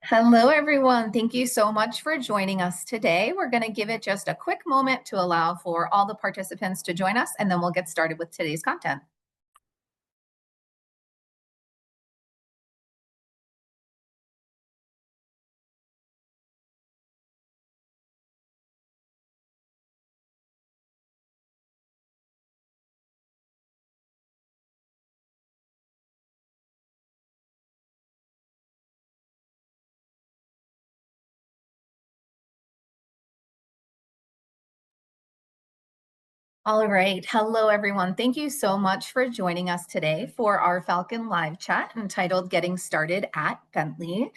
Hello, everyone. Thank you so much for joining us today. We're going to give it just a quick moment to allow for all the participants to join us, and then we'll get started with today's content. All right. Hello, everyone. Thank you so much for joining us today for our Falcon Live chat entitled Getting Started at Bentley.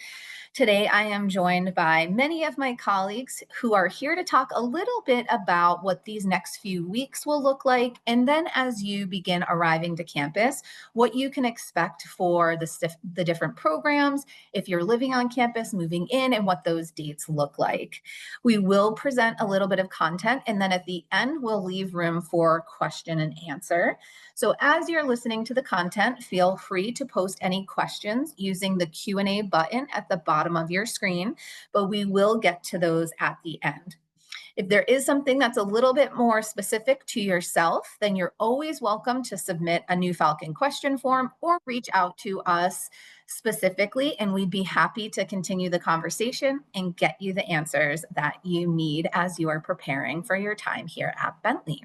Today, I am joined by many of my colleagues who are here to talk a little bit about what these next few weeks will look like. And then as you begin arriving to campus, what you can expect for the different programs, if you're living on campus, moving in, and what those dates look like. We will present a little bit of content, and then at the end, we'll leave room for question and answer. So as you're listening to the content, feel free to post any questions using the Q&A button at the bottom of your screen, but we will get to those at the end. If there is something that's a little bit more specific to yourself, then you're always welcome to submit a new Falcon question form or reach out to us specifically, and we'd be happy to continue the conversation and get you the answers that you need as you are preparing for your time here at Bentley.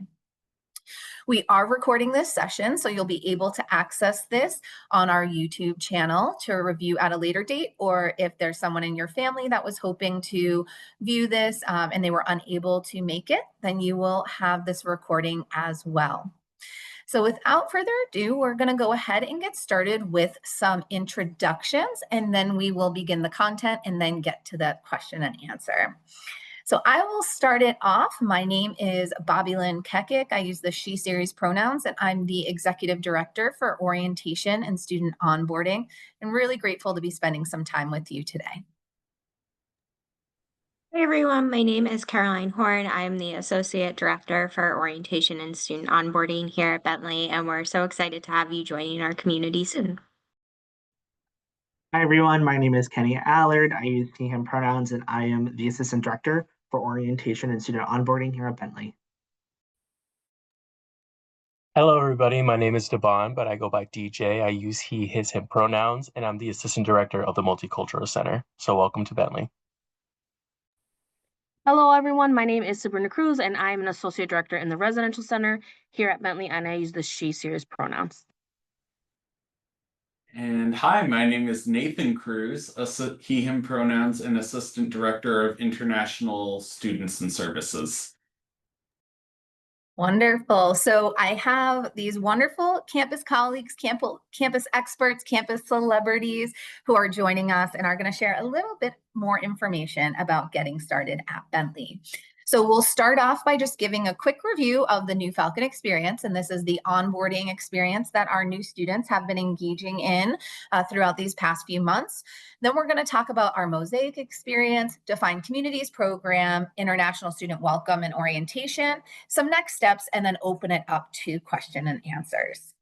We are recording this session, so you'll be able to access this on our YouTube channel to review at a later date, or if there's someone in your family that was hoping to view this and they were unable to make it, then you will have this recording as well. So without further ado, we're going to go ahead and get started with some introductions, and then we will begin the content and then get to the question and answer. So I will start it off. My name is Bobby Lynn Kekic. I use the she series pronouns, and I'm the executive director for orientation and student onboarding. I'm really grateful to be spending some time with you today. Hey everyone, my name is Caroline Horn. I'm the Associate Director for Orientation and Student Onboarding here at Bentley, and we're so excited to have you joining our community soon. Hi everyone, my name is Kenny Allard. I use he, him pronouns, and I am the Assistant Director for Orientation and Student Onboarding here at Bentley. Hello, everybody. My name is Devon, but I go by DJ. I use he, his, him pronouns, and I'm the Assistant Director of the Multicultural Center. So welcome to Bentley. Hello, everyone. My name is Sabrina Cruz, and I'm an Associate Director in the Residential Center here at Bentley, and I use the she series pronouns. And hi, my name is Nathan Cruz, he, him pronouns, and Assistant Director of International Students and Services. Wonderful. So I have these wonderful campus colleagues, campus experts, campus celebrities who are joining us and are going to share a little bit more information about getting started at Bentley. So we'll start off by just giving a quick review of the new Falcon experience. And this is the onboarding experience that our new students have been engaging in throughout these past few months. Then we're going to talk about our Mosaic experience, Defined Communities program, International Student Welcome and Orientation, some next steps, and then open it up to question and answers.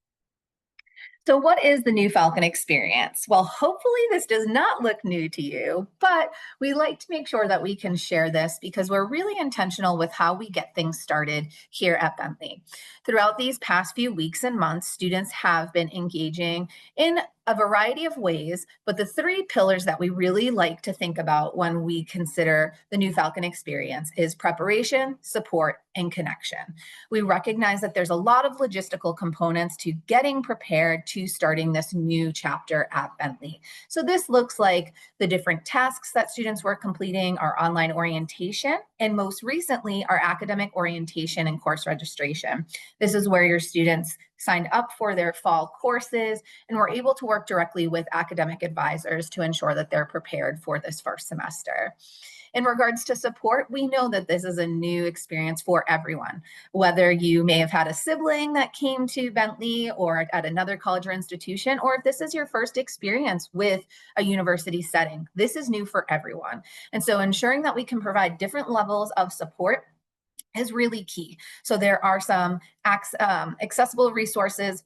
So what is the new Falcon experience? Well, hopefully this does not look new to you, but we like to make sure that we can share this because we're really intentional with how we get things started here at Bentley. Throughout these past few weeks and months, students have been engaging in a variety of ways, but the three pillars that we really like to think about when we consider the new Falcon experience is preparation, support, and connection. We recognize that there's a lot of logistical components to getting prepared to starting this new chapter at Bentley. So this looks like the different tasks that students were completing, our online orientation, and most recently, our academic orientation and course registration. This is where your students signed up for their fall courses and were able to work directly with academic advisors to ensure that they're prepared for this first semester. In regards to support, we know that this is a new experience for everyone, whether you may have had a sibling that came to Bentley or at another college or institution, or if this is your first experience with a university setting. This is new for everyone. And so ensuring that we can provide different levels of support is really key. So there are some accessible resources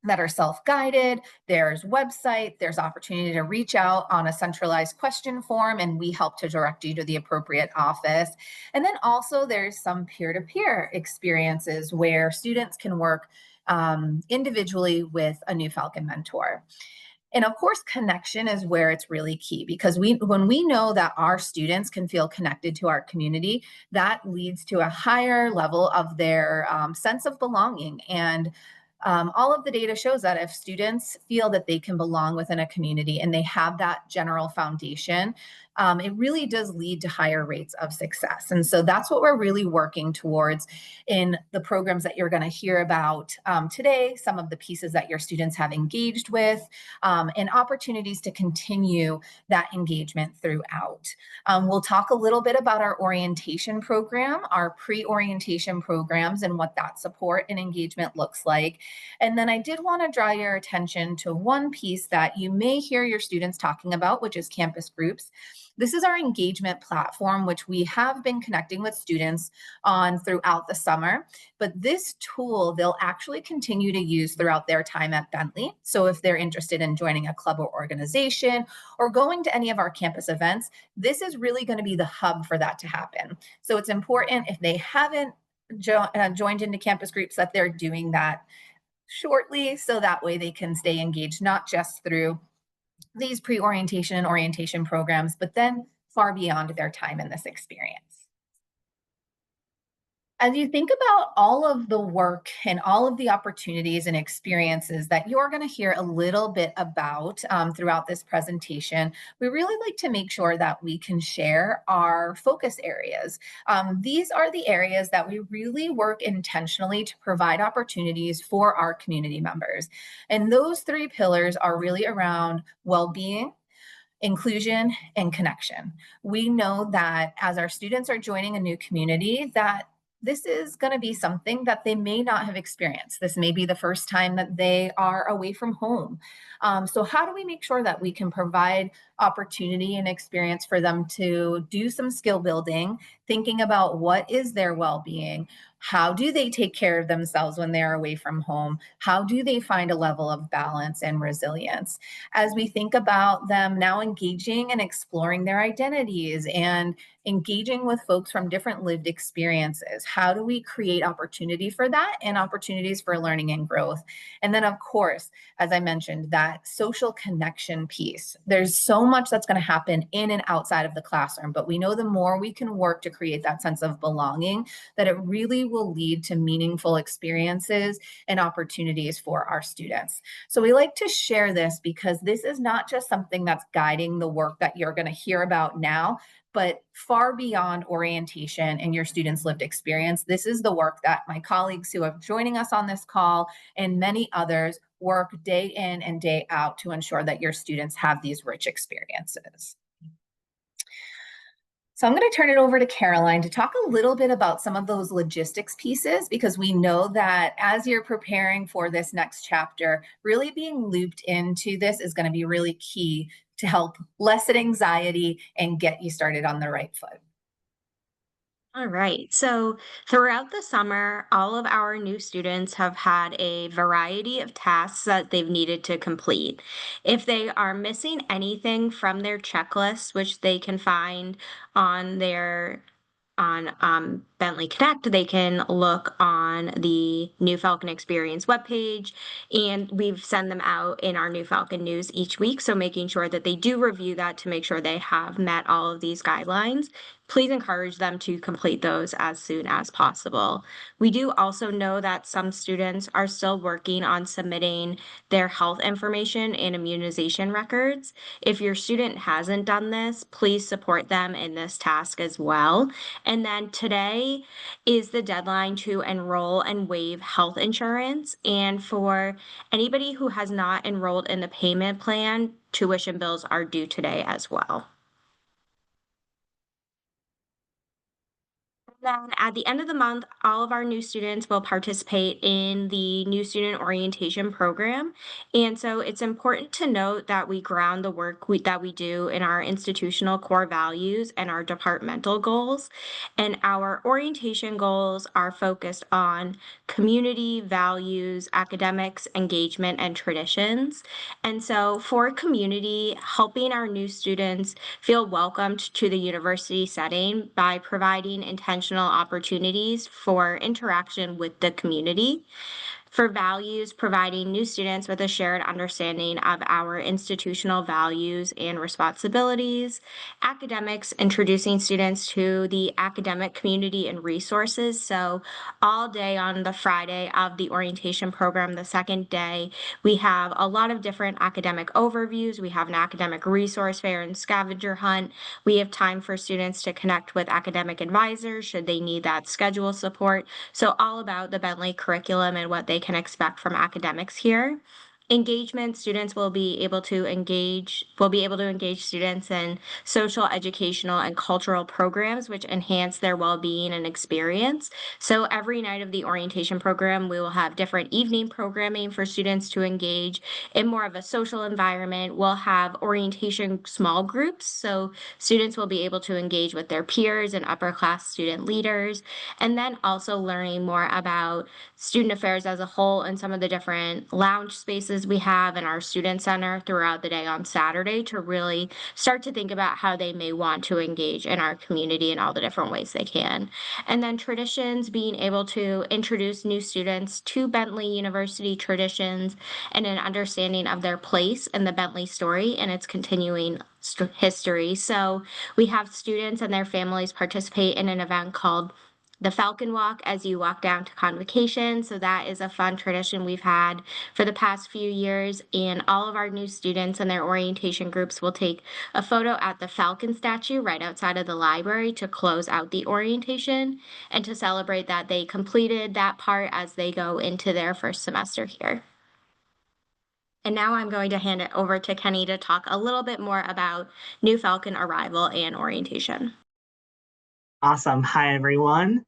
that are self-guided. There's website, there's opportunity to reach out on a centralized question form, and we help to direct you to the appropriate office. And then also there's some peer-to-peer experiences where students can work individually with a New Falcon mentor. And of course, connection is where it's really key, because when we know that our students can feel connected to our community, that leads to a higher level of their sense of belonging. And all of the data shows that if students feel that they can belong within a community and they have that general foundation, it really does lead to higher rates of success. And so that's what we're really working towards in the programs that you're going to hear about today, some of the pieces that your students have engaged with, and opportunities to continue that engagement throughout. We'll talk a little bit about our orientation program, our pre-orientation programs, and what that support and engagement looks like. And then I did want to draw your attention to one piece that you may hear your students talking about, which is campus groups. This is our engagement platform, which we have been connecting with students on throughout the summer. But this tool, they'll actually continue to use throughout their time at Bentley. So if they're interested in joining a club or organization or going to any of our campus events, this is really going to be the hub for that to happen. So it's important, if they haven't joined into campus groups, that they're doing that shortly, so that way they can stay engaged, not just through these pre-orientation and orientation programs, but then far beyond their time in this experience. As you think about all of the work and all of the opportunities and experiences that you're going to hear a little bit about throughout this presentation, we really like to make sure that we can share our focus areas. These are the areas that we really work intentionally to provide opportunities for our community members. And those three pillars are really around well-being, inclusion, and connection. We know that as our students are joining a new community, that this is going to be something that they may not have experienced. This may be the first time that they are away from home. So how do we make sure that we can provide opportunity and experience for them to do some skill building, thinking about what is their well-being? How do they take care of themselves when they're away from home? How do they find a level of balance and resilience? As we think about them now engaging and exploring their identities and engaging with folks from different lived experiences, how do we create opportunity for that and opportunities for learning and growth? And then, of course, as I mentioned, that social connection piece. There's so much that's going to happen in and outside of the classroom, but we know the more we can work to create that sense of belonging, that it really will lead to meaningful experiences and opportunities for our students. So we like to share this because this is not just something that's guiding the work that you're going to hear about now, but far beyond orientation and your students' lived experience. This is the work that my colleagues who are joining us on this call and many others work day in and day out to ensure that your students have these rich experiences. So I'm going to turn it over to Caroline to talk a little bit about some of those logistics pieces, because we know that as you're preparing for this next chapter, really being looped into this is going to be really key to help lessen anxiety and get you started on the right foot. All right. So throughout the summer, all of our new students have had a variety of tasks that they've needed to complete. If they are missing anything from their checklist, which they can find on their on Bentley Connect, they can look on the New Falcon Experience webpage, and we've sent them out in our New Falcon news each week. So making sure that they do review that to make sure they have met all of these guidelines. Please encourage them to complete those as soon as possible. We do also know that some students are still working on submitting their health information and immunization records. If your student hasn't done this, please support them in this task as well. And then today is the deadline to enroll and waive health insurance. And for anybody who has not enrolled in the payment plan, tuition bills are due today as well. Then at the end of the month, all of our new students will participate in the new student orientation program. And so it's important to note that we ground the work that we do in our institutional core values and our departmental goals. And our orientation goals are focused on community, values, academics, engagement, and traditions. And so for community, helping our new students feel welcomed to the university setting by providing intentional opportunities for interaction with the community. For values, providing new students with a shared understanding of our institutional values and responsibilities. Academics, introducing students to the academic community and resources. So all day on the Friday of the orientation program, the second day, we have a lot of different academic overviews. We have an academic resource fair and scavenger hunt. We have time for students to connect with academic advisors should they need that schedule support. So all about the Bentley curriculum and what they can expect from academics here. Engagement, students will be able to engage students in social, educational, and cultural programs which enhance their well-being and experience. So every night of the orientation program, we will have different evening programming for students to engage in more of a social environment. We'll have orientation small groups, so students will be able to engage with their peers and upper class student leaders, and then also learning more about student affairs as a whole and some of the different lounge spaces we have in our student center throughout the day on Saturday to really start to think about how they may want to engage in our community in all the different ways they can. And then traditions, being able to introduce new students to Bentley University traditions and an understanding of their place in the Bentley story and its continuing history. So we have students and their families participate in an event called the Falcon Walk as you walk down to convocation. So that is a fun tradition we've had for the past few years. And all of our new students and their orientation groups will take a photo at the Falcon statue right outside of the library to close out the orientation and to celebrate that they completed that part as they go into their first semester here. And now I'm going to hand it over to Kenny to talk a little bit more about New Falcon arrival and orientation. Awesome. Hi, everyone.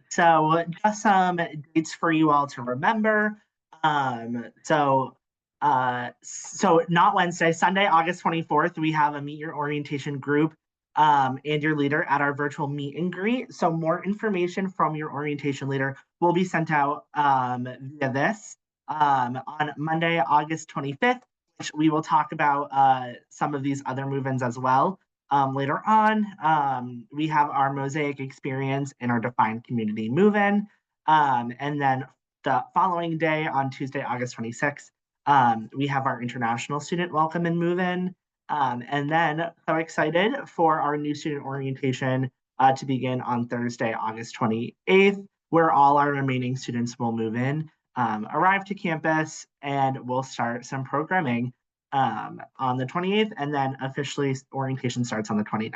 So just some dates for you all to remember. So not Wednesday, Sunday, August 24th, we have a Meet Your Orientation group and your leader at our virtual meet and greet. So more information from your orientation leader will be sent out via this on Monday, August 25th, which we will talk about some of these other move-ins as well. Later on, we have our Mosaic experience in our defined community move-in. And then the following day on Tuesday, August 26th, we have our international student welcome and move-in. And then so excited for our new student orientation to begin on Thursday, August 28th, where all our remaining students will move in, arrive to campus, and we'll start some programming on the 28th, and then officially orientation starts on the 29th.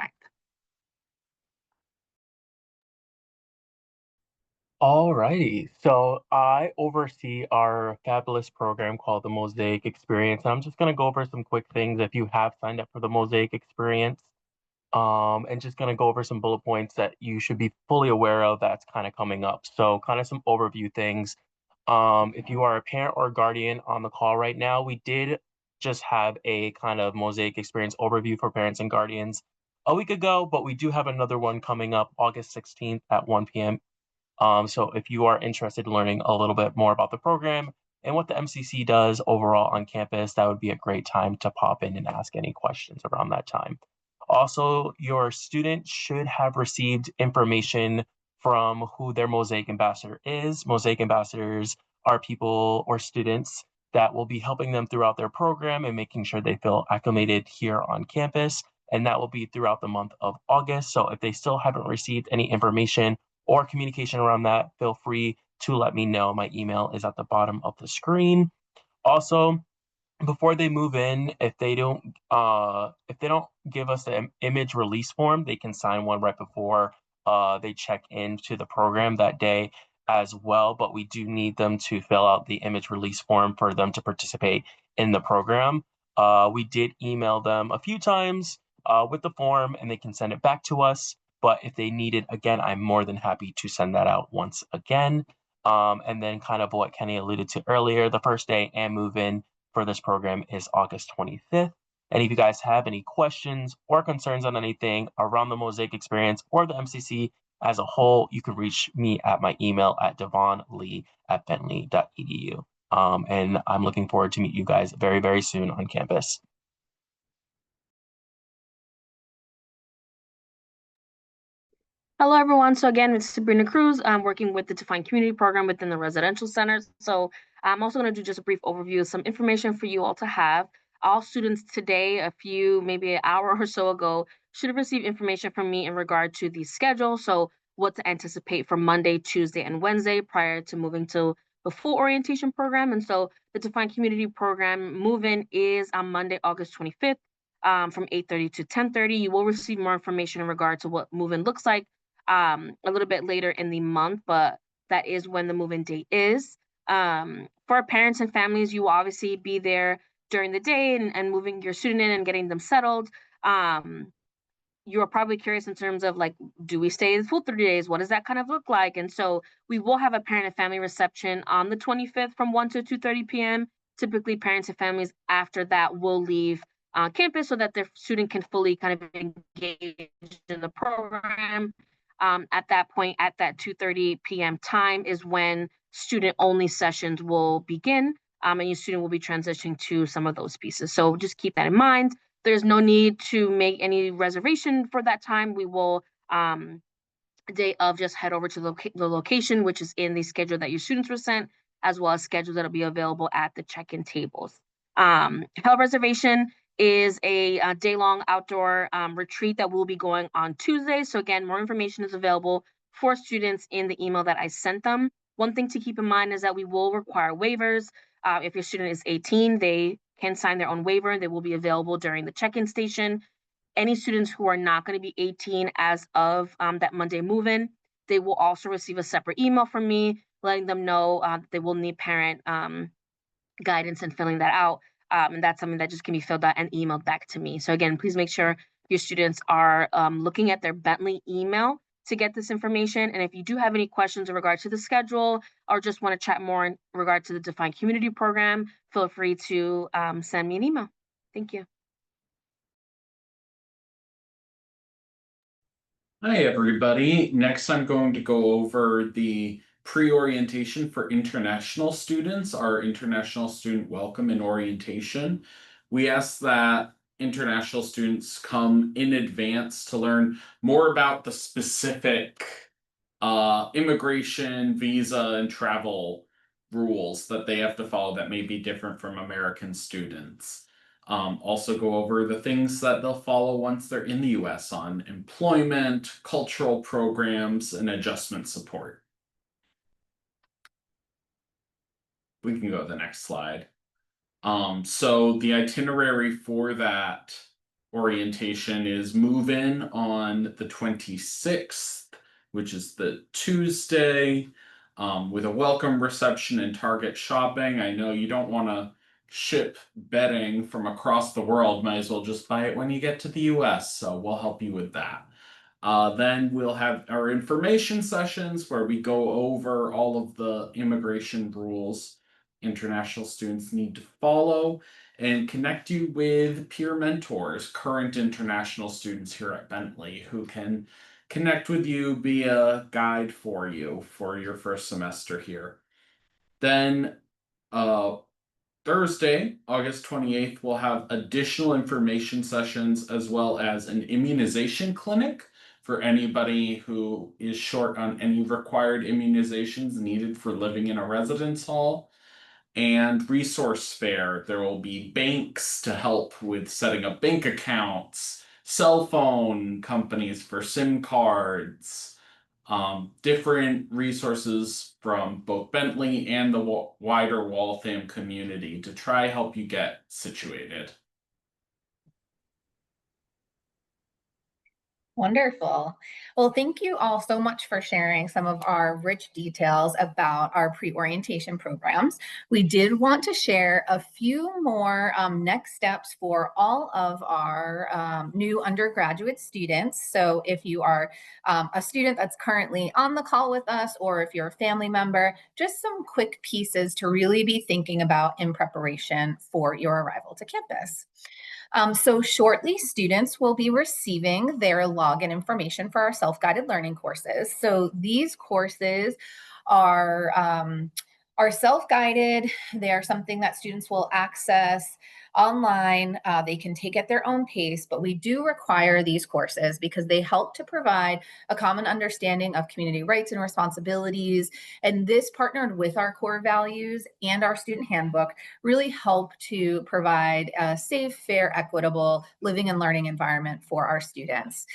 Alrighty, so I oversee our fabulous program called the Mosaic Experience. And I'm just gonna go over some quick things if you have signed up for the Mosaic Experience. And just gonna go over some bullet points that you should be fully aware of that's kind of coming up. So kind of some overview things. If you are a parent or guardian on the call right now, we did just have a kind of Mosaic Experience overview for parents and guardians a week ago, but we do have another one coming up August 16th at 1 p.m. So if you are interested in learning a little bit more about the program and what the MCC does overall on campus, that would be a great time to pop in and ask any questions around that time. Also, your student should have received information from who their Mosaic ambassador is. Mosaic ambassadors are people or students that will be helping them throughout their program and making sure they feel acclimated here on campus. And that will be throughout the month of August. So if they still haven't received any information or communication around that, feel free to let me know. My email is at the bottom of the screen. Also, before they move in, if they don't give us the image release form, they can sign one right before they check into the program that day as well. But we do need them to fill out the image release form for them to participate in the program. We did email them a few times with the form, and they can send it back to us. But if they need it again, I'm more than happy to send that out once again. And then kind of what Kenny alluded to earlier, the first day and move in for this program is August 25th. And if you guys have any questions or concerns on anything around the Mosaic experience or the MCC as a whole, you can reach me at my email at devonlee@bentley.edu. And I'm looking forward to meet you guys very, very soon on campus. Hello, everyone. So again, it's Sabrina Cruz. I'm working with the Defined Community Program within the residential centers. So I'm also going to do just a brief overview of some information for you all to have. All students today, maybe an hour or so ago, should have received information from me in regard to the schedule. So what to anticipate for Monday, Tuesday, and Wednesday prior to moving to the full orientation program. And so the Defined Community Program move-in is on Monday, August 25th from 8:30 to 10:30. You will receive more information in regard to what move-in looks like a little bit later in the month, but that is when the move-in date is. For our parents and families, you will obviously be there during the day and moving your student in and getting them settled. You're probably curious in terms of like, do we stay the full 30 days? What does that kind of look like? And so we will have a parent and family reception on the 25th from 1 to 2:30 p.m. Typically, parents and families after that will leave campus so that their student can fully kind of engage in the program. At that point, at that 2:30 p.m. time is when student-only sessions will begin, and your student will be transitioning to some of those pieces. So just keep that in mind. There's no need to make any reservation for that time. We will, day of, just head over to the location, which is in the schedule that your students were sent, as well as schedules that'll be available at the check-in tables. Hotel reservation is a day-long outdoor retreat that will be going on Tuesday. So again, more information is available for students in the email that I sent them. One thing to keep in mind is that we will require waivers. If your student is 18, they can sign their own waiver. They will be available during the check-in station. Any students who are not going to be 18 as of that Monday move-in, they will also receive a separate email from me letting them know they will need parent guidance and filling that out. And that's something that just can be filled out and emailed back to me. So again, please make sure your students are looking at their Bentley email to get this information. And if you do have any questions in regard to the schedule or just want to chat more in regard to the Defined Community Program, feel free to send me an email. Thank you. Hi, everybody. Next, I'm going to go over the pre-orientation for international students, our international student welcome and orientation. We ask that international students come in advance to learn more about the specific immigration, visa, and travel rules that they have to follow that may be different from American students. Also go over the things that they'll follow once they're in the US on employment, cultural programs, and adjustment support. We can go to the next slide. So the itinerary for that orientation is move in on the 26th, which is the Tuesday, with a welcome reception and Target shopping. I know you don't want to ship bedding from across the world, might as well just buy it when you get to the US, so we'll help you with that. Then we'll have our information sessions where we go over all of the immigration rules international students need to follow and connect you with peer mentors, current international students here at Bentley who can connect with you, be a guide for you for your first semester here. Then Thursday, August 28th, we'll have additional information sessions as well as an immunization clinic for anybody who is short on any required immunizations needed for living in a residence hall. And resource fair. There will be banks to help with setting up bank accounts, cell phone companies for SIM cards, different resources from both Bentley and the wider Waltham community to try help you get situated. Wonderful. Well, thank you all so much for sharing some of our rich details about our pre-orientation programs. We did want to share a few more next steps for all of our new undergraduate students. So if you are a student that's currently on the call with us, or if you're a family member, just some quick pieces to really be thinking about in preparation for your arrival to campus. So shortly, students will be receiving their login information for our self-guided learning courses. So these courses are are self-guided. They are something that students will access online. They can take at their own pace, but we do require these courses because they help to provide a common understanding of community rights and responsibilities. And this, partnered with our core values and our student handbook, really help to provide a safe, fair, equitable living and learning environment for our students.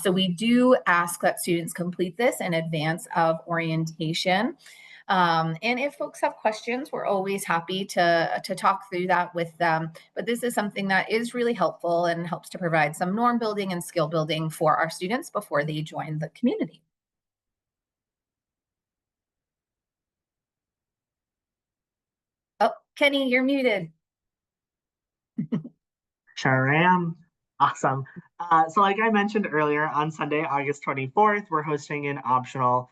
So we do ask that students complete this in advance of orientation. And if folks have questions, we're always happy to talk through that with them. But this is something that is really helpful and helps to provide some norm building and skill building for our students before they join the community. Oh, Kenny, you're muted. Sure am. Awesome. So like I mentioned earlier, on Sunday, August 24th, we're hosting an optional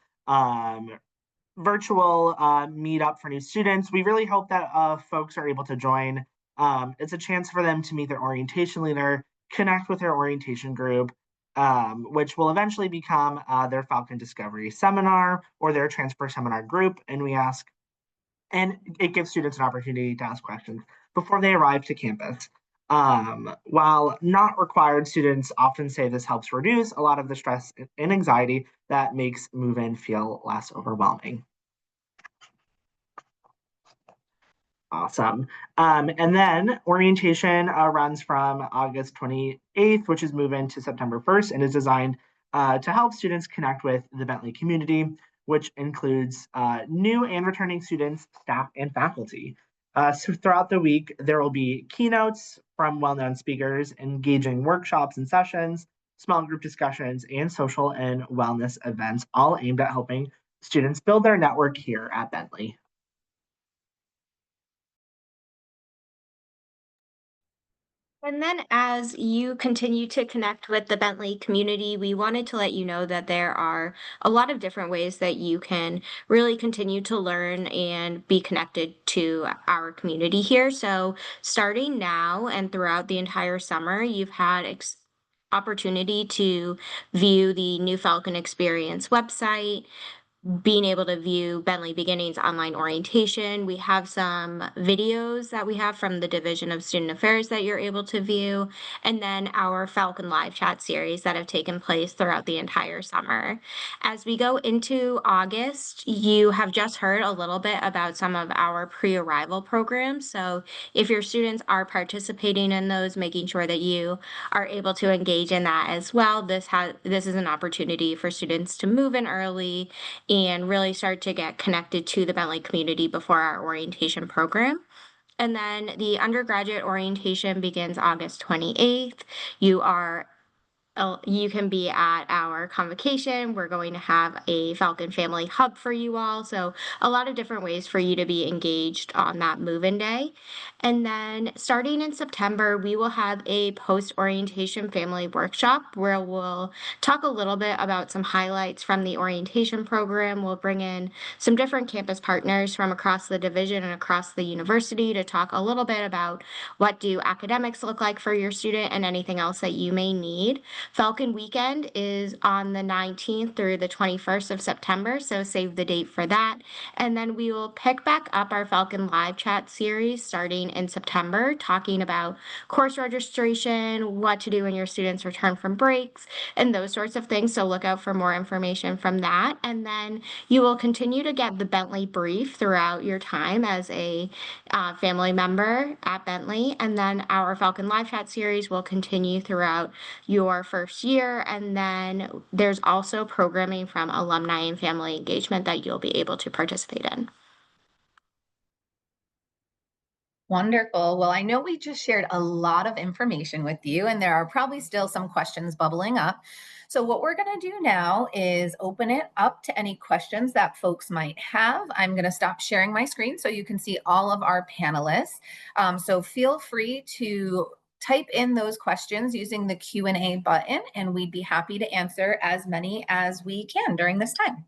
virtual meetup for new students. We really hope that folks are able to join. It's a chance for them to meet their orientation leader, connect with their orientation group, which will eventually become their Falcon Discovery seminar or their transfer seminar group. And it gives students an opportunity to ask questions before they arrive to campus. While not required, students often say this helps reduce a lot of the stress and anxiety that makes move-in feel less overwhelming. Awesome. And then orientation runs from August 28th, which is move in, to September 1st, and is designed to help students connect with the Bentley community, which includes new and returning students, staff, and faculty. So throughout the week, there will be keynotes from well-known speakers, engaging workshops and sessions, small group discussions, and social and wellness events, all aimed at helping students build their network here at Bentley. And then as you continue to connect with the Bentley community, we wanted to let you know that there are a lot of different ways that you can really continue to learn and be connected to our community here. So starting now and throughout the entire summer, you've had opportunity to view the New Falcon Experience website, being able to view Bentley Beginnings online orientation. We have some videos that we have from the Division of Student Affairs that you're able to view, and then our Falcon Live Chat series that have taken place throughout the entire summer. As we go into August, you have just heard a little bit about some of our pre-arrival programs. So if your students are participating in those, making sure that you are able to engage in that as well. This is an opportunity for students to move in early and really start to get connected to the Bentley community before our orientation program. And then the undergraduate orientation begins August 28th. You can be at our convocation. We're going to have a Falcon Family Hub for you all. So a lot of different ways for you to be engaged on that move-in day. And then starting in September, we will have a post-orientation family workshop where we'll talk a little bit about some highlights from the orientation program. We'll bring in some different campus partners from across the division and across the university to talk a little bit about what do academics look like for your student and anything else that you may need. Falcon Weekend is on the 19th through the 21st of September, so save the date for that. And then we will pick back up our Falcon Live Chat series starting in September, talking about course registration, what to do when your students return from breaks, and those sorts of things. So look out for more information from that. And then you will continue to get the Bentley brief throughout your time as a family member at Bentley. And then our Falcon Live Chat series will continue throughout your first year. And then there's also programming from alumni and family engagement that you'll be able to participate in. Wonderful. Well, I know we just shared a lot of information with you, and there are probably still some questions bubbling up. So, what we're going to do now is open it up to any questions that folks might have. I'm going to stop sharing my screen so you can see all of our panelists. So, feel free to type in those questions using the Q&A button, and we'd be happy to answer as many as we can during this time.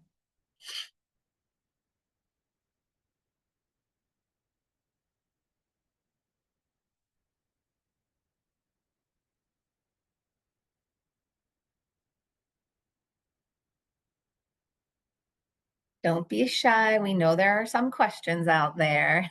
Don't be shy. We know there are some questions out there.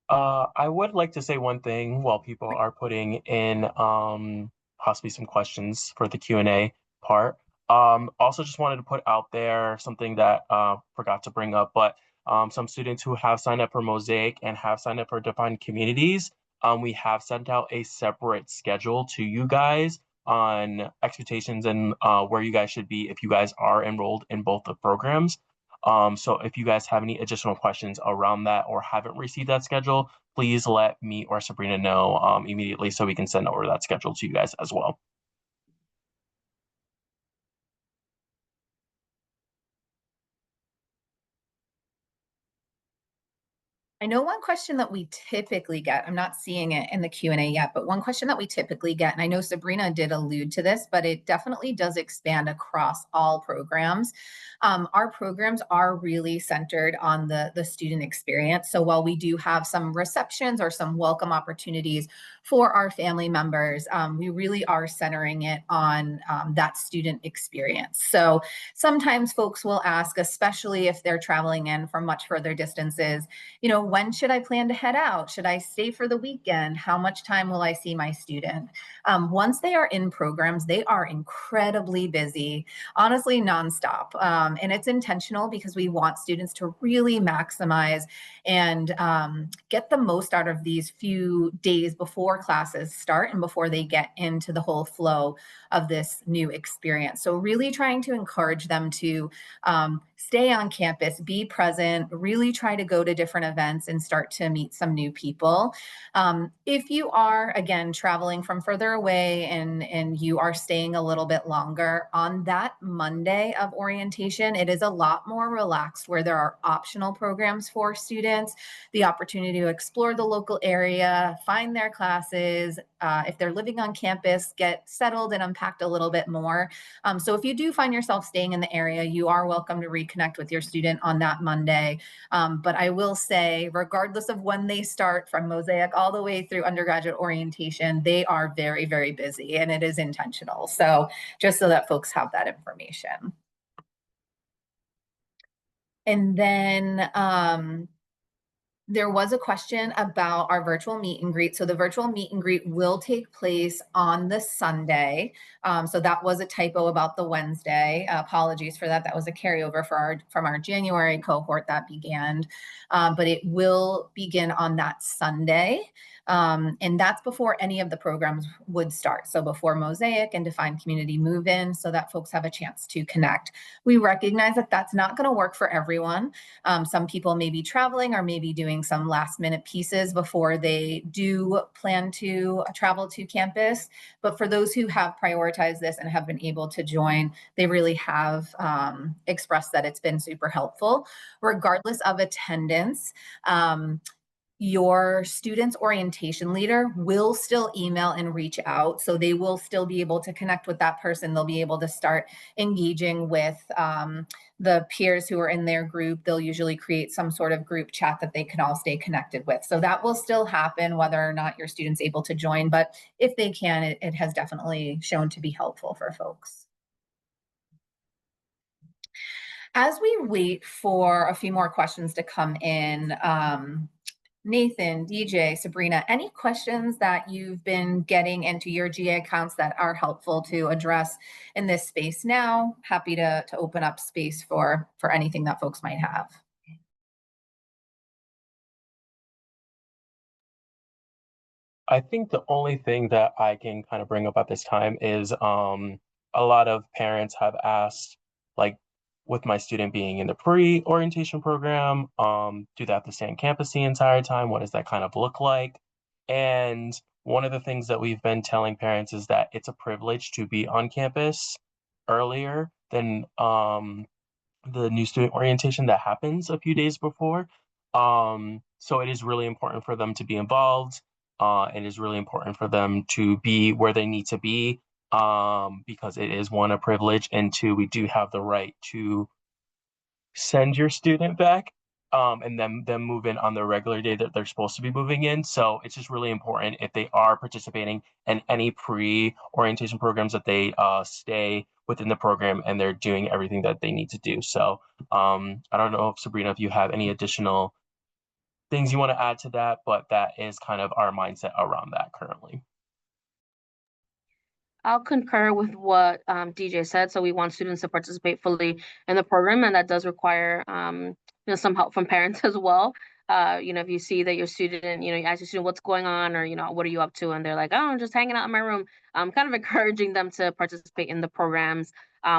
I would like to say one thing while people are putting in possibly some questions for the Q&A part. Also just wanted to put out there something that forgot to bring up, but some students who have signed up for Mosaic and have signed up for Defined Communities, we have sent out a separate schedule to you guys on expectations and where you guys should be if you guys are enrolled in both the programs. So if you guys have any additional questions around that or haven't received that schedule, please let me or Sabrina know immediately so we can send over that schedule to you guys as well. I know one question that we typically get, I'm not seeing it in the Q&A yet, but one question that we typically get, and I know Sabrina did allude to this, but it definitely does expand across all programs. Our programs are really centered on the student experience. So while we do have some receptions or some welcome opportunities for our family members, we really are centering it on that student experience. So sometimes folks will ask, especially if they're traveling in from much further distances, when should I plan to head out? Should I stay for the weekend? How much time will I see my student? Once they are in programs, they are incredibly busy, honestly, nonstop. And it's intentional because we want students to really maximize and get the most out of these few days before classes start and before they get into the whole flow of this new experience. So really trying to encourage them to stay on campus, be present, really try to go to different events and start to meet some new people. If you are, again, traveling from further away and you are staying a little bit longer, on that Monday of orientation, it is a lot more relaxed where there are optional programs for students, the opportunity to explore the local area, find their classes, if they're living on campus, get settled and unpacked a little bit more. So if you do find yourself staying in the area, you are welcome to reconnect with your student on that Monday. But I will say, regardless of when they start from Mosaic all the way through undergraduate orientation, they are very, very busy and it is intentional. So just so that folks have that information. And then there was a question about our virtual meet and greet. So the virtual meet and greet will take place on the Sunday. So that was a typo about the Wednesday. Apologies for that. That was a carryover from our January cohort that began, but it will begin on that Sunday. And that's before any of the programs would start. So before Mosaic and Defined Community move in so that folks have a chance to connect. We recognize that that's not going to work for everyone. Some people may be traveling or maybe doing some last minute pieces before they do plan to travel to campus. But for those who have prioritized this and have been able to join, they really have expressed that it's been super helpful. Regardless of attendance, your student's orientation leader will still email and reach out. So they will still be able to connect with that person. They'll be able to start engaging with the peers who are in their group. They'll usually create some sort of group chat that they can all stay connected with. So that will still happen whether or not your student's able to join. But if they can, it has definitely shown to be helpful for folks. As we wait for a few more questions to come in, Nathan, DJ, Sabrina, any questions that you've been getting into your GA accounts that are helpful to address in this space now? Happy to open up space for anything that folks might have. I think the only thing that I can kind of bring up at this time is a lot of parents have asked, like, with my student being in the pre-orientation program, do they have to stay on campus the entire time? What does that kind of look like? And one of the things that we've been telling parents is that it's a privilege to be on campus earlier than the new student orientation that happens a few days before. So it is really important for them to be involved. It is really important for them to be where they need to be, because it is, one, a privilege, and two, we do have the right to send your student back, and then them move in on the regular day that they're supposed to be moving in. So it's just really important, if they are participating in any pre-orientation programs, that they stay within the program and they're doing everything that they need to do. So I don't know if, Sabrina, if you have any additional things you want to add to that, but that is kind of our mindset around that currently. I'll concur with what DJ said. So we want students to participate fully in the program, and that does require some help from parents as well. If you see that your student, you ask your student what's going on, or what are you up to, and they're like, oh, I'm just hanging out in my room. Kind of encouraging them to participate in the programs.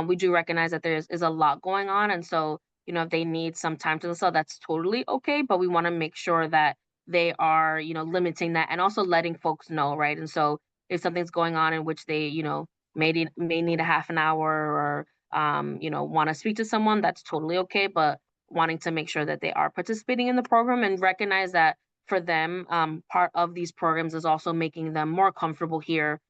We do recognize that there is a lot going on, and so if they need some time to themselves, that's totally okay. But we want to make sure that they are limiting that, and also letting folks know, right? And so if something's going on in which they, may need a half an hour, or want to speak to someone, that's totally okay. But wanting to make sure that they are participating in the program, and recognize that for them, part of these programs is also making them more comfortable here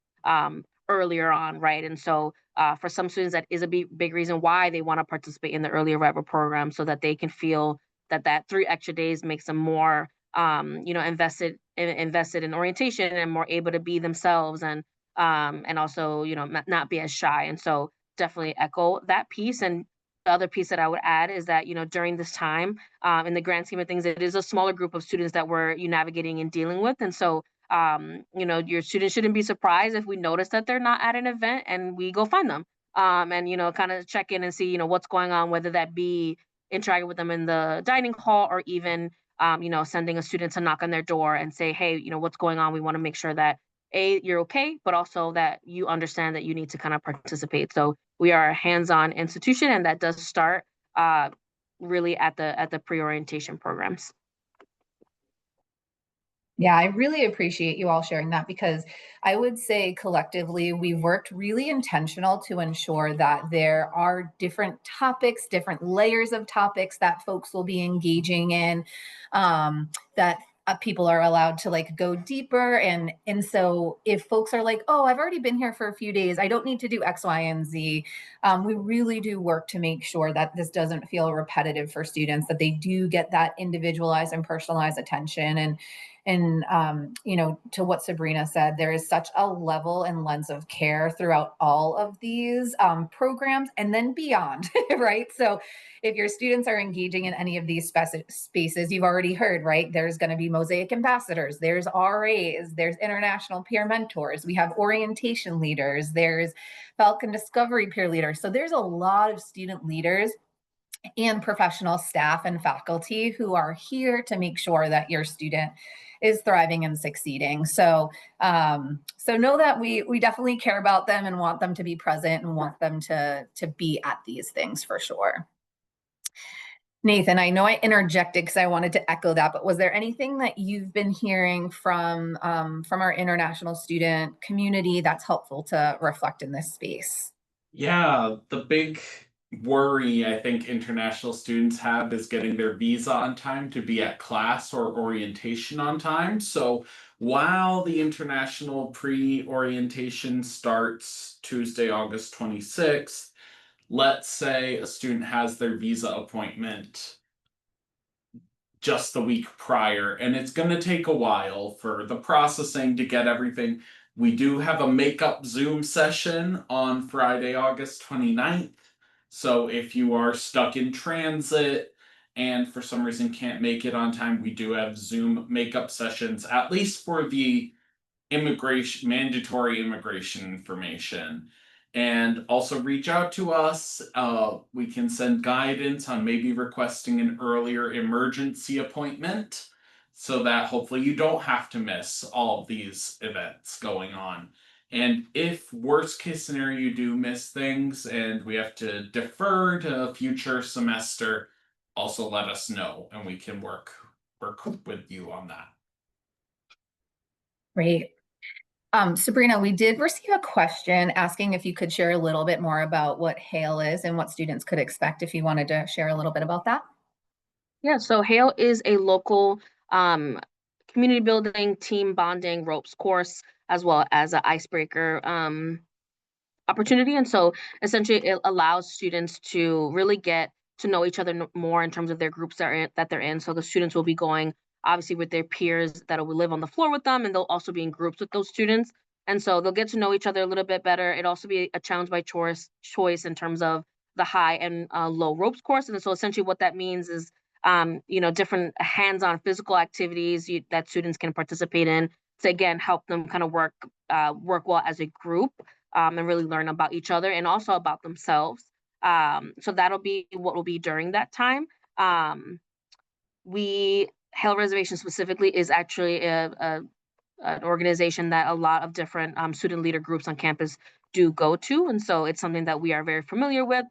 earlier on, right? And so for some students, that is a big reason why they want to participate in the early arrival program, so that they can feel that 3 extra days makes them more invested in orientation, and more able to be themselves, and also not be as shy. And so definitely echo that piece. And the other piece that I would add is that during this time, in the grand scheme of things, it is a smaller group of students that we're navigating and dealing with. And so your students shouldn't be surprised if we notice that they're not at an event and we go find them, and kind of check in and see what's going on, whether that be interacting with them in the dining hall, or even sending a student to knock on their door and say, hey, what's going on? We want to make sure that you're okay, but also that you understand that you need to kind of participate. So we are a hands-on institution, and that does start really at the pre-orientation programs. Yeah, I really appreciate you all sharing that, because I would say collectively we've worked really intentional to ensure that there are different topics, different layers of topics that folks will be engaging in, that people are allowed to like go deeper. And so if folks are like, oh, I've already been here for a few days, I don't need to do X, Y, and Z. We really do work to make sure that this doesn't feel repetitive for students, that they do get that individualized and personalized attention. And to what Sabrina said, there is such a level and lens of care throughout all of these programs, and then beyond, right? So if your students are engaging in any of these spaces, you've already heard, right? There's going to be Mosaic ambassadors, there's RAs, there's international peer mentors, we have orientation leaders, there's Falcon Discovery peer leaders. So there's a lot of student leaders and professional staff and faculty who are here to make sure that your student is thriving and succeeding. So know that we definitely care about them and want them to be present and want them to be at these things for sure. Nathan, I know I interjected because I wanted to echo that, but was there anything that you've been hearing from our international student community that's helpful to reflect in this space? Yeah, the big worry I think international students have is getting their visa on time to be at class or orientation on time. So while the international pre-orientation starts Tuesday, August 26th, let's say a student has their visa appointment just the week prior, and it's going to take a while for the processing to get everything. We do have a makeup Zoom session on Friday, August 29th. So if you are stuck in transit and for some reason can't make it on time, we do have Zoom makeup sessions, at least for the mandatory immigration information. And also reach out to us. We can send guidance on maybe requesting an earlier emergency appointment, so that hopefully you don't have to miss all of these events going on. And if worst case scenario you do miss things and we have to defer to a future semester, also let us know and we can work with you on that. Great. Sabrina, we did receive a question asking if you could share a little bit more about what HAIL is and what students could expect, if you wanted to share a little bit about that. Yeah, so HAIL is a local community building, team bonding, ropes course, as well as an icebreaker opportunity. And so essentially it allows students to really get to know each other more in terms of their groups that they're in. So the students will be going obviously with their peers that will live on the floor with them, and they'll also be in groups with those students. And so they'll get to know each other a little bit better. It also be a challenge by choice in terms of the high and low ropes course. And so essentially what that means is different hands-on physical activities that students can participate in to again help them kind of work well as a group, and really learn about each other and also about themselves. So that'll be what will be during that time. We Hell Reservation specifically is actually an organization that a lot of different student leader groups on campus do go to, and so it's something that we are very familiar with.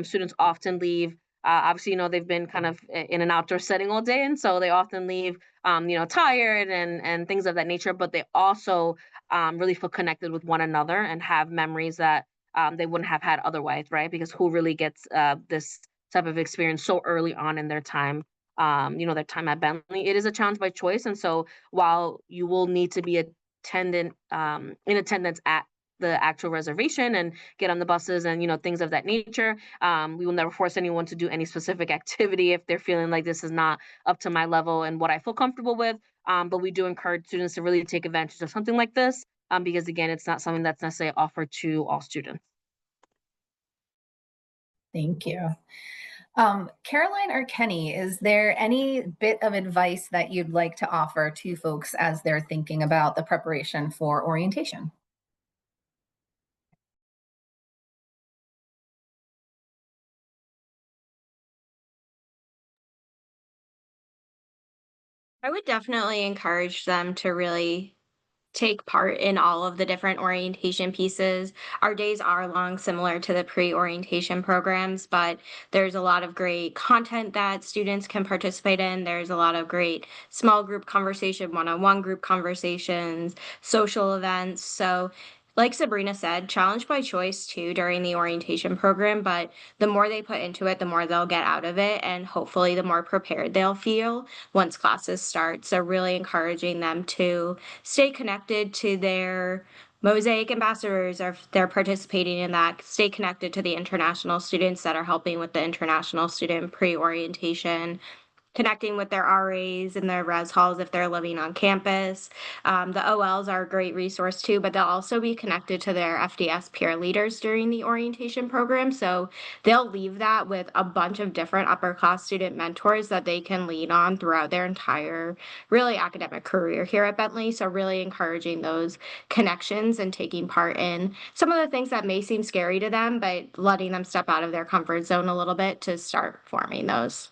Students often leave. Obviously, they've been kind of in an outdoor setting all day, and so they often leave, tired and things of that nature. But they also really feel connected with one another and have memories that they wouldn't have had otherwise, right? Because who really gets this type of experience so early on in their time? Their time at Bentley. It is a challenge by choice, and so while you will need to be in attendance at the actual reservation and get on the buses and things of that nature, we will never force anyone to do any specific activity if they're feeling like this is not up to my level and what I feel comfortable with. But we do encourage students to really take advantage of something like this, because again, it's not something that's necessarily offered to all students. Thank you. Caroline or Kenny, is there any bit of advice that you'd like to offer to folks as they're thinking about the preparation for orientation? I would definitely encourage them to really take part in all of the different orientation pieces. Our days are long, similar to the pre-orientation programs, but there's a lot of great content that students can participate in. There's a lot of great small group conversation, one-on-one group conversations, social events. So like Sabrina said, challenge by choice too during the orientation program, but the more they put into it, the more they'll get out of it, and hopefully the more prepared they'll feel once classes start. So really encouraging them to stay connected to their Mosaic ambassadors, or if they're participating in that, stay connected to the international students that are helping with the international student pre-orientation, connecting with their RAs and their res halls if they're living on campus. The OLs are a great resource too, but they'll also be connected to their FDS peer leaders during the orientation program. So they'll leave that with a bunch of different upper class student mentors that they can lean on throughout their entire really academic career here at Bentley. So really encouraging those connections and taking part in some of the things that may seem scary to them, but letting them step out of their comfort zone a little bit to start forming those.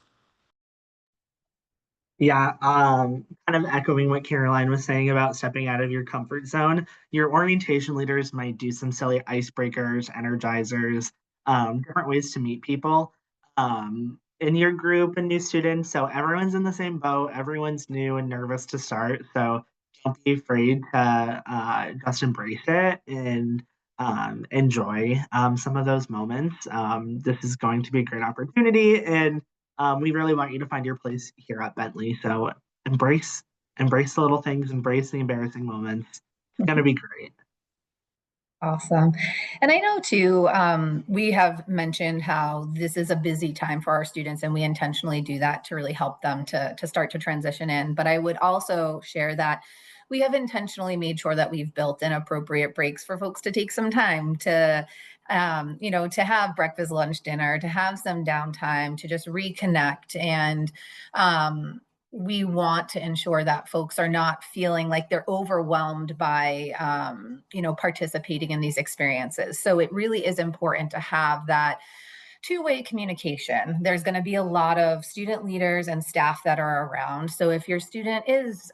Yeah, kind of echoing what Caroline was saying about stepping out of your comfort zone. Your orientation leaders might do some silly icebreakers, energizers, different ways to meet people in your group and new students. So everyone's in the same boat. Everyone's new and nervous to start. So don't be afraid to just embrace it and enjoy some of those moments. This is going to be a great opportunity, and we really want you to find your place here at Bentley. So embrace the little things, embrace the embarrassing moments. It's gonna be great. Awesome. And I know too, we have mentioned how this is a busy time for our students, and we intentionally do that to really help them to start to transition in. But I would also share that we have intentionally made sure that we've built in appropriate breaks for folks to take some time to have breakfast, lunch, dinner, to have some downtime, to just reconnect. And we want to ensure that folks are not feeling like they're overwhelmed by participating in these experiences. So it really is important to have two-way communication. There's going to be a lot of student leaders and staff that are around. So if your student is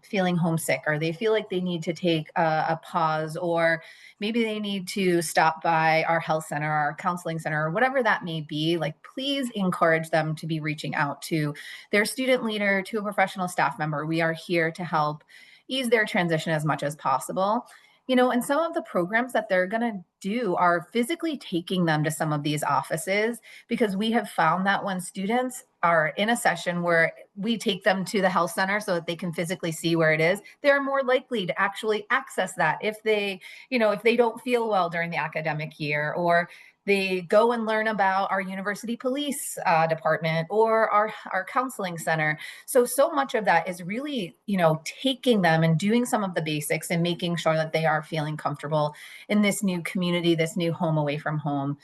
feeling homesick, or they feel like they need to take a pause, or maybe they need to stop by our health center, our counseling center, or whatever that may be, like, please encourage them to be reaching out to their student leader, to a professional staff member. We are here to help ease their transition as much as possible. And some of the programs that they're going to do are physically taking them to some of these offices, because we have found that when students are in a session where we take them to the health center so that they can physically see where it is, they're more likely to actually access that if they don't feel well during the academic year, or they go and learn about our university police department, or our counseling center. So much of that is really, taking them and doing some of the basics and making sure that they are feeling comfortable in this new community, this new home away from home.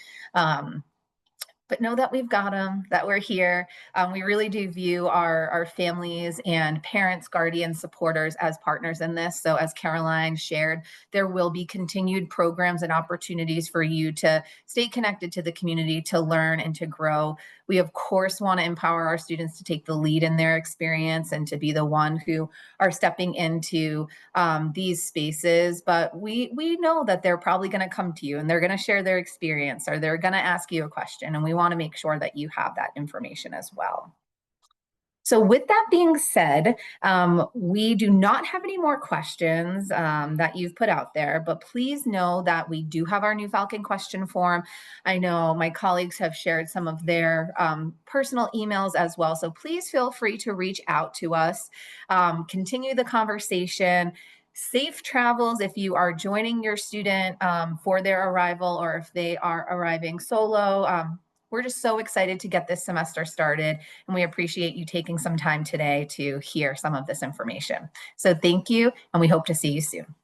But know that we've got them, that we're here. We really do view our families and parents, guardians, supporters as partners in this. So as Caroline shared, there will be continued programs and opportunities for you to stay connected to the community, to learn and to grow. We, of course, want to empower our students to take the lead in their experience and to be the one who are stepping into these spaces. But we know that they're probably going to come to you and they're going to share their experience, or they're going to ask you a question. And we want to make sure that you have that information as well. So with that being said, we do not have any more questions that you've put out there, but please know that we do have our new Falcon question form. I know my colleagues have shared some of their personal emails as well, so please feel free to reach out to us, continue the conversation. Safe travels if you are joining your student for their arrival, or if they are arriving solo. We're just so excited to get this semester started, and we appreciate you taking some time today to hear some of this information. So thank you, and we hope to see you soon.